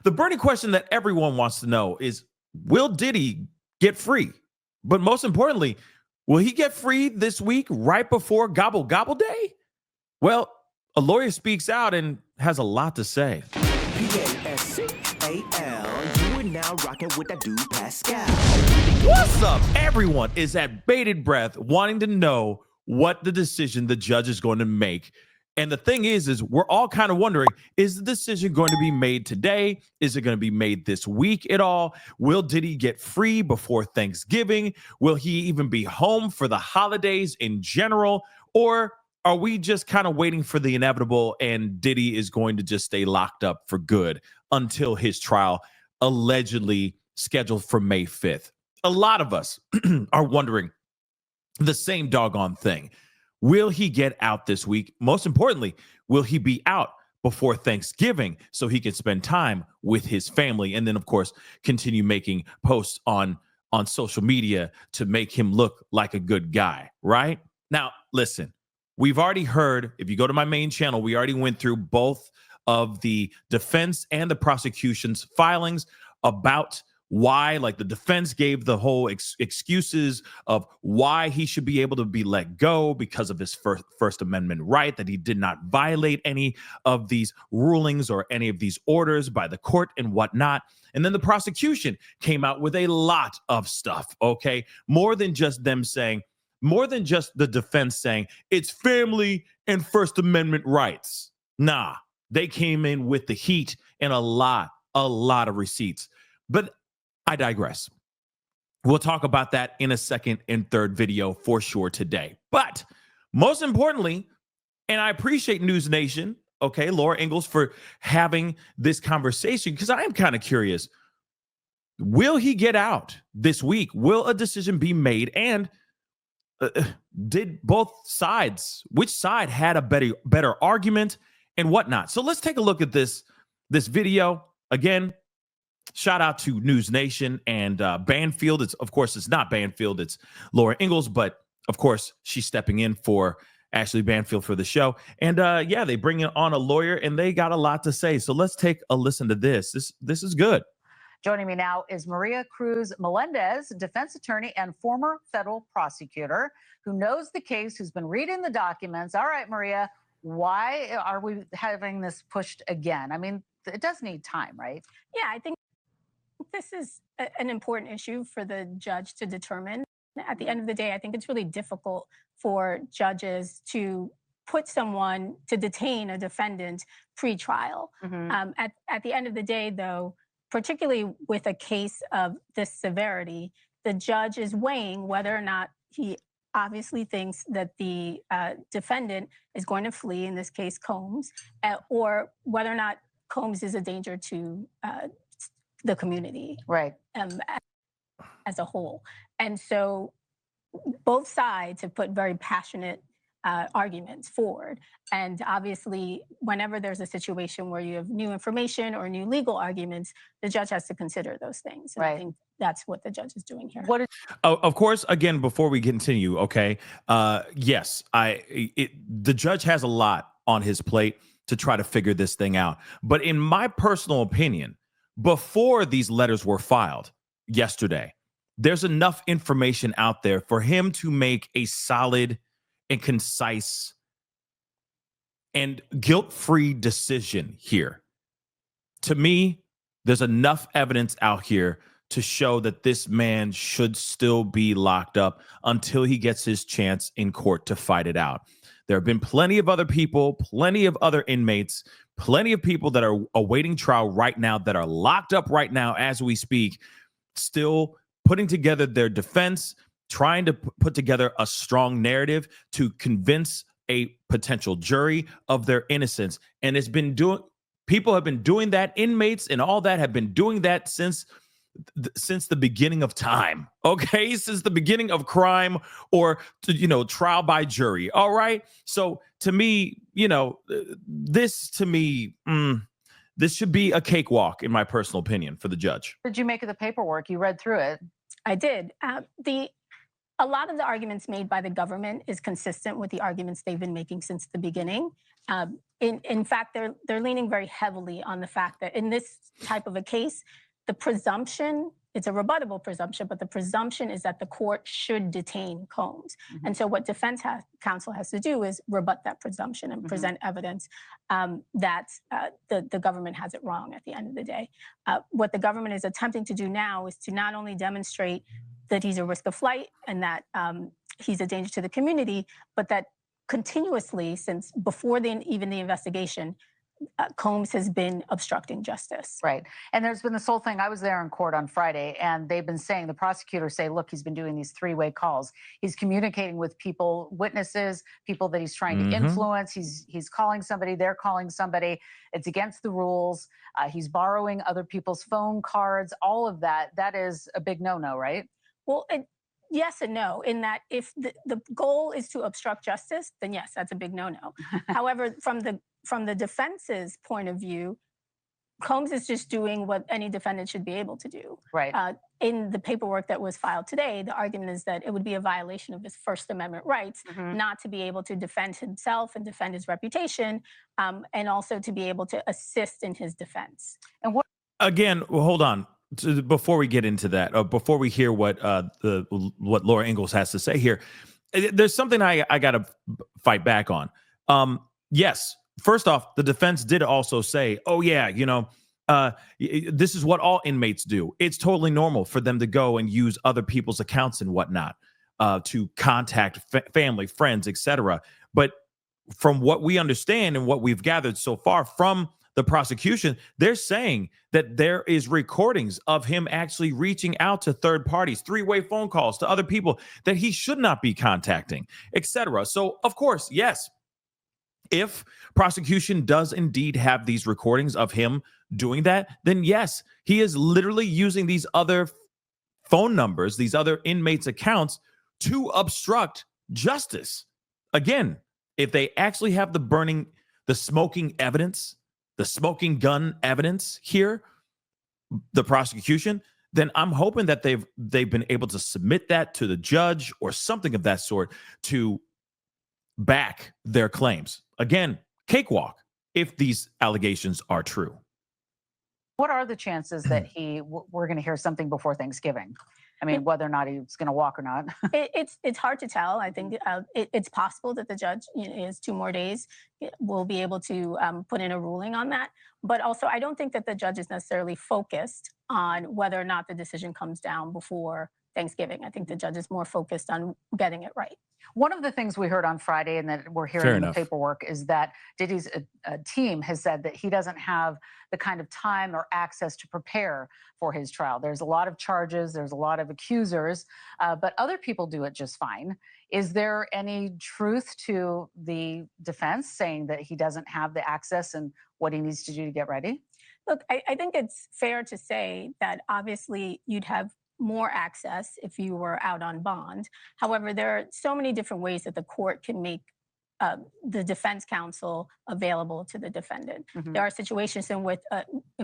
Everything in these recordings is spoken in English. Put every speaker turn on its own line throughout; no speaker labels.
The burning question that everyone wants to know is, will Diddy get free? But most importantly, will he get free this week right before Gobble Gobble Day? Well, a lawyer speaks out and has a lot to say.
Pascal, you are now rocking with that dude Pascal.
What's up? Everyone is at bated breath wanting to know what the decision the judge is going to make. And the thing is we're all kind of wondering, is the decision going to be made today? Is it going to be made this week at all? Will Diddy get free before Thanksgiving? Will he even be home for the holidays in general? Or are we just kind of waiting for the inevitable and Diddy is going to just stay locked up for good until his trial allegedly scheduled for May 5th? A lot of us are wondering the same doggone thing. Will he get out this week? Most importantly, will he be out before Thanksgiving so he can spend time with his family and then, of course, continue making posts on social media to make him look like a good guy, right? Now, listen, we've already heard, if you go to my main channel, we already went through both of the defense and the prosecution's filings about why, like the defense gave the whole excuses of why he should be able to be let go because of his First Amendment right, that he did not violate any of these rulings or any of these orders by the court and whatnot. And then the prosecution came out with a lot of stuff, okay? More than just them saying, more than just the defense saying it's family and First Amendment rights. Nah, they came in with the heat and a lot of receipts. But I digress. We'll talk about that in a second and third video for sure today. But most importantly, and I appreciate News Nation, okay, Laura Ingalls, for having this conversation, because I am kind of curious. Will he get out this week? Will a decision be made? And did both sides, which side had a better argument and whatnot? So let's take a look at this video. Again, shout out to News Nation and Banfield. It's not Banfield, it's Laura Ingalls, but of course she's stepping in for Ashley Banfield for the show. And yeah, they bring on a lawyer and they got a lot to say. So let's take a listen to this. This is good.
Joining me now is Maria Cruz Melendez, defense attorney and former federal prosecutor who knows the case, who's been reading the documents. All right, Maria, why are we having this pushed again? I mean, it does need time, right?
Yeah, I think this is an important issue for the judge to determine. At the end of the day, I think it's really difficult for judges to put someone, to detain a defendant pre-trial.
Mm-hmm.
At the end of the day, though, particularly with a case of this severity, the judge is weighing whether or not he obviously thinks that the defendant is going to flee, in this case Combs, or whether or not Combs is a danger to the community,
right,
as a whole. And so both sides have put very passionate arguments forward. And obviously, whenever there's a situation where you have new information or new legal arguments, the judge has to consider those things. And
right.
I think that's what the judge is doing here.
Of course, again, before we continue, okay, yes, the judge has a lot on his plate to try to figure this thing out. But in my personal opinion, before these letters were filed yesterday, there's enough information out there for him to make a solid and concise and guilt-free decision here. To me, there's enough evidence out here to show that this man should still be locked up until he gets his chance in court to fight it out. There have been plenty of other people, plenty of other inmates, plenty of people that are awaiting trial right now, that are locked up right now as we speak, still putting together their defense, trying to put together a strong narrative to convince a potential jury of their innocence. And people have been doing that, inmates and all that have been doing that since the beginning of time, okay? Since the beginning of crime or, trial by jury, all right? So to me, this should be a cakewalk, in my personal opinion, for the judge.
What did you make of the paperwork? You read through it.
I did. A lot of the arguments made by the government is consistent with the arguments they've been making since the beginning. In fact, they're leaning very heavily on the fact that in this type of a case, the presumption, it's a rebuttable presumption, but the presumption is that the court should detain Combs. And so what defense counsel has to do is rebut that presumption and present evidence that the government has it wrong at the end of the day. What the government is attempting to do now is to not only demonstrate that he's a risk of flight and that he's a danger to the community, but that continuously, since before even the investigation, Combs has been obstructing justice.
Right. And there's been this whole thing. I was there in court on Friday, and they've been saying, the prosecutors say, look, he's been doing these three-way calls. He's communicating with people, witnesses, people that he's trying to influence. He's calling somebody, they're calling somebody. It's against the rules. He's borrowing other people's phone cards, all of that. That is a big no-no, right?
Well, yes and no, in that if the goal is to obstruct justice, then yes, that's a big no-no. However, from the defense's point of view, Combs is just doing what any defendant should be able to do.
Right.
In the paperwork that was filed today, the argument is that it would be a violation of his First Amendment rights not to be able to defend himself and defend his reputation, and also to be able to assist in his defense.
And what?
Again, well, hold on. Before we get into that, before we hear what Laura Ingalls has to say here, there's something I got to fight back on. Yes, first off, the defense did also say, "Oh yeah, this is what all inmates do. It's totally normal for them to go and use other people's accounts and whatnot to contact family, friends, etc." But from what we understand and what we've gathered so far from the prosecution, they're saying that there is recordings of him actually reaching out to third parties, three-way phone calls to other people that he should not be contacting, etc. So, of course, yes, if prosecution does indeed have these recordings of him doing that, then yes, he is literally using these other phone numbers, these other inmates' accounts to obstruct justice. Again, if they actually have the smoking evidence, the smoking gun evidence here, the prosecution, then I'm hoping that they've been able to submit that to the judge or something of that sort to back their claims. Again, cakewalk if these allegations are true.
What are the chances that we're going to hear something before Thanksgiving? I mean, whether or not he's going to walk or not.
It's hard to tell. I think it's possible that the judge, is 2 more days, will be able to put in a ruling on that. But also, I don't think that the judge is necessarily focused on whether or not the decision comes down before Thanksgiving. I think the judge is more focused on getting it right.
One of the things we heard on Friday and that we're hearing in the paperwork is that Diddy's team has said that he doesn't have the kind of time or access to prepare for his trial. There's a lot of charges, there's a lot of accusers, but other people do it just fine. Is there any truth to the defense saying that he doesn't have the access and what he needs to do to get ready?
Look, I think it's fair to say that obviously you'd have more access if you were out on bond. However, there are so many different ways that the court can make the defense counsel available to the defendant. There are situations in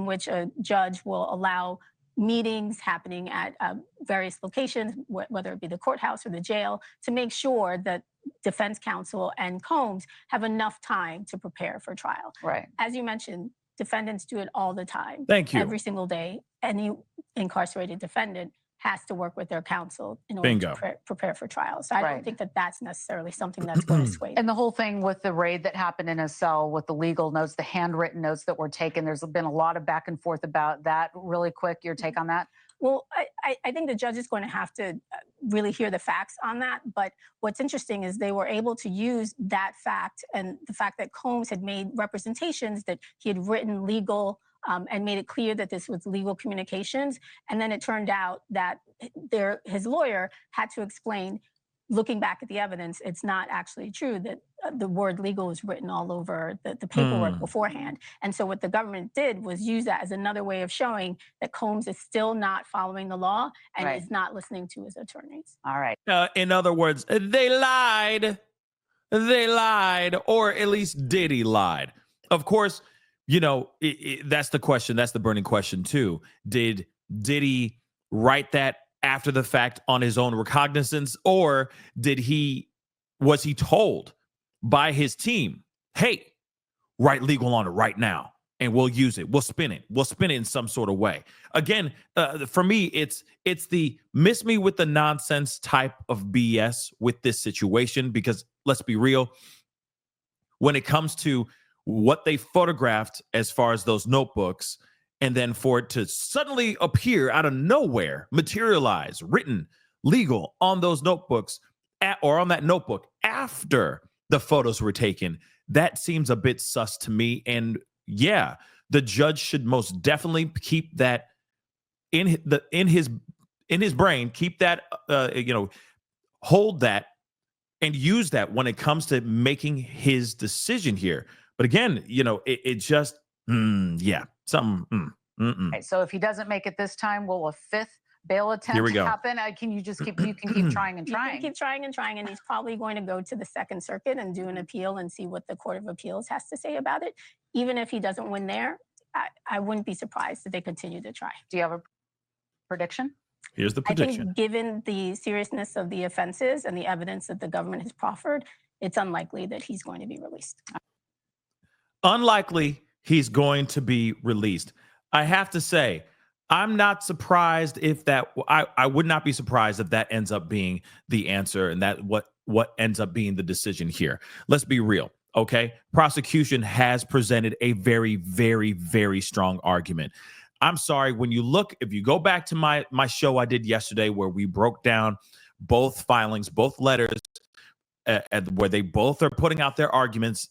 which a judge will allow meetings happening at various locations, whether it be the courthouse or the jail, to make sure that defense counsel and Combs have enough time to prepare for trial.
Right.
As you mentioned, defendants do it all the time.
Thank you.
Every single day, any incarcerated defendant has to work with their counsel in order to prepare for trial. So I don't think that that's necessarily something that's going to sway them.
And the whole thing with the raid that happened in his cell with the legal notes, the handwritten notes that were taken, there's been a lot of back and forth about that. Really quick, your take on that?
Well, I think the judge is going to have to really hear the facts on that. But what's interesting is they were able to use that fact and the fact that Combs had made representations that he had written legal and made it clear that this was legal communications. And then it turned out that his lawyer had to explain, looking back at the evidence, it's not actually true that the word legal is written all over the paperwork beforehand. And so what the government did was use that as another way of showing that Combs is still not following the law and is not listening to his attorneys.
All right.
In other words, they lied. They lied, or at least Diddy lied. Of course, that's the question. That's the burning question, too. Did Diddy write that after the fact on his own recognizance, or was he told by his team, hey, write legal on it right now, and we'll use it. We'll spin it. We'll spin it in some sort of way. Again, for me, it's the miss me with the nonsense type of BS with this situation, because let's be real, when it comes to what they photographed as far as those notebooks, and then for it to suddenly appear out of nowhere, materialize, written, legal on those notebooks or on that notebook after the photos were taken, that seems a bit sus to me. And yeah, the judge should most definitely keep that in his brain, keep that, hold that and use that when it comes to making his decision here. But again, it just, something.
Okay, so if he doesn't make it this time, will a fifth bail
Here we
attempt
go.
happen? You can keep trying and
You
trying.
can keep trying and trying, and he's probably going to go to the Second Circuit and do an appeal and see what the Court of Appeals has to say about it. Even if he doesn't win there, I wouldn't be surprised if they continue to try.
Do you have a prediction?
Here's the
I
prediction.
think given the seriousness of the offenses and the evidence that the government has proffered, it's unlikely that he's going to be released.
Unlikely he's going to be released. I have to say, I'm not surprised if I would not be surprised if that ends up being the answer, and that what ends up being the decision here. Let's be real, okay? Prosecution has presented a very, very, very strong argument. I'm sorry, if you go back to my show I did yesterday where we broke down both filings, both letters, where they both are putting out their arguments,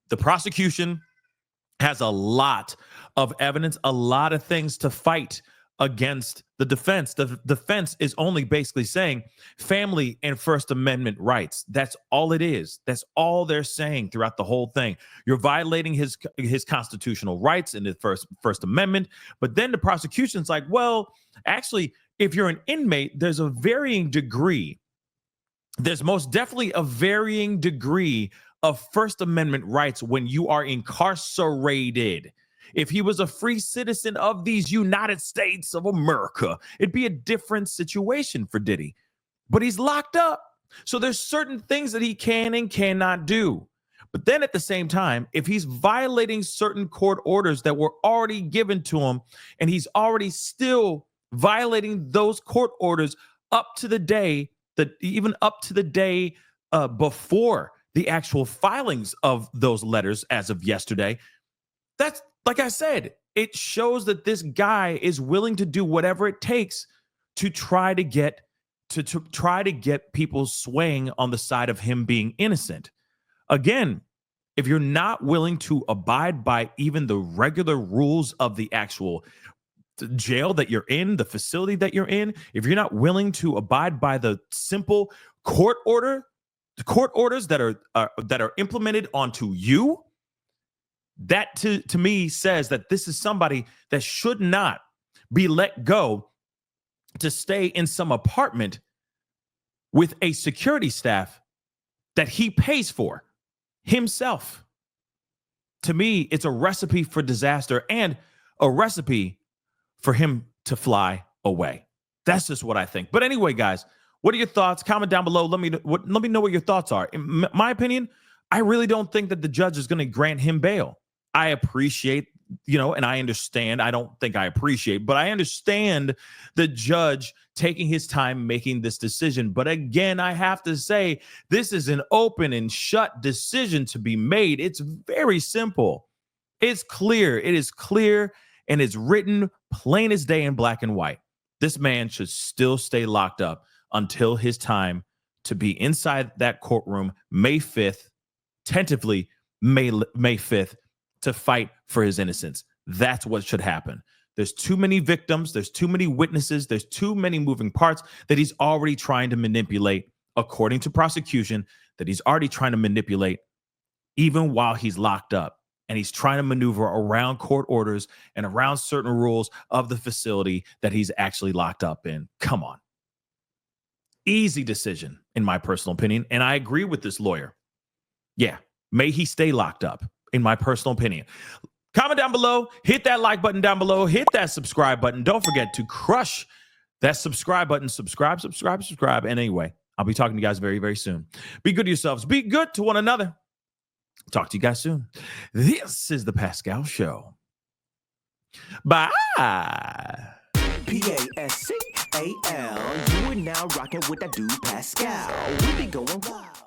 the prosecution has a lot of evidence, a lot of things to fight against the defense. The defense is only basically saying family and First Amendment rights. That's all it is. That's all they're saying throughout the whole thing. You're violating his constitutional rights in the First Amendment. But then the prosecution's like, well, actually, if you're an inmate, there's a varying degree. There's most definitely a varying degree of First Amendment rights when you are incarcerated. If he was a free citizen of these United States of America, it'd be a different situation for Diddy. But he's locked up. So there's certain things that he can and cannot do. But then at the same time, if he's violating certain court orders that were already given to him, and he's already still violating those court orders up to the day before the actual filings of those letters as of yesterday, that's, like I said, it shows that this guy is willing to do whatever it takes to try to get people swaying on the side of him being innocent. Again, if you're not willing to abide by even the regular rules of the actual jail that you're in, the facility that you're in, if you're not willing to abide by the simple court orders that are implemented onto you, that to me says that this is somebody that should not be let go to stay in some apartment with a security staff that he pays for himself. To me, it's a recipe for disaster and a recipe for him to fly away. That's just what I think. But anyway, guys, what are your thoughts? Comment down below. Let me know what your thoughts are. In my opinion, I really don't think that the judge is going to grant him bail. I appreciate, and I understand. I don't think I appreciate, but I understand the judge taking his time making this decision. But again, I have to say, this is an open and shut decision to be made. It's very simple. It's clear. It is clear, and it's written plain as day in black and white. This man should still stay locked up until his time to be inside that courtroom May 5th, tentatively May 5th, to fight for his innocence. That's what should happen. There's too many victims. There's too many witnesses. There's too many moving parts that he's already trying to manipulate, according to prosecution, that he's already trying to manipulate even while he's locked up. And he's trying to maneuver around court orders and around certain rules of the facility that he's actually locked up in. Come on. Easy decision, in my personal opinion. And I agree with this lawyer. Yeah, may he stay locked up, in my personal opinion. Comment down below. Hit that like button down below. Hit that subscribe button. Don't forget to crush that subscribe button. Subscribe. And anyway, I'll be talking to you guys very, very soon. Be good to yourselves. Be good to one another. Talk to you guys soon. This is the Pascal Show. Bye.
Pascal. You are now rocking with that dude Pascal. We be going wild.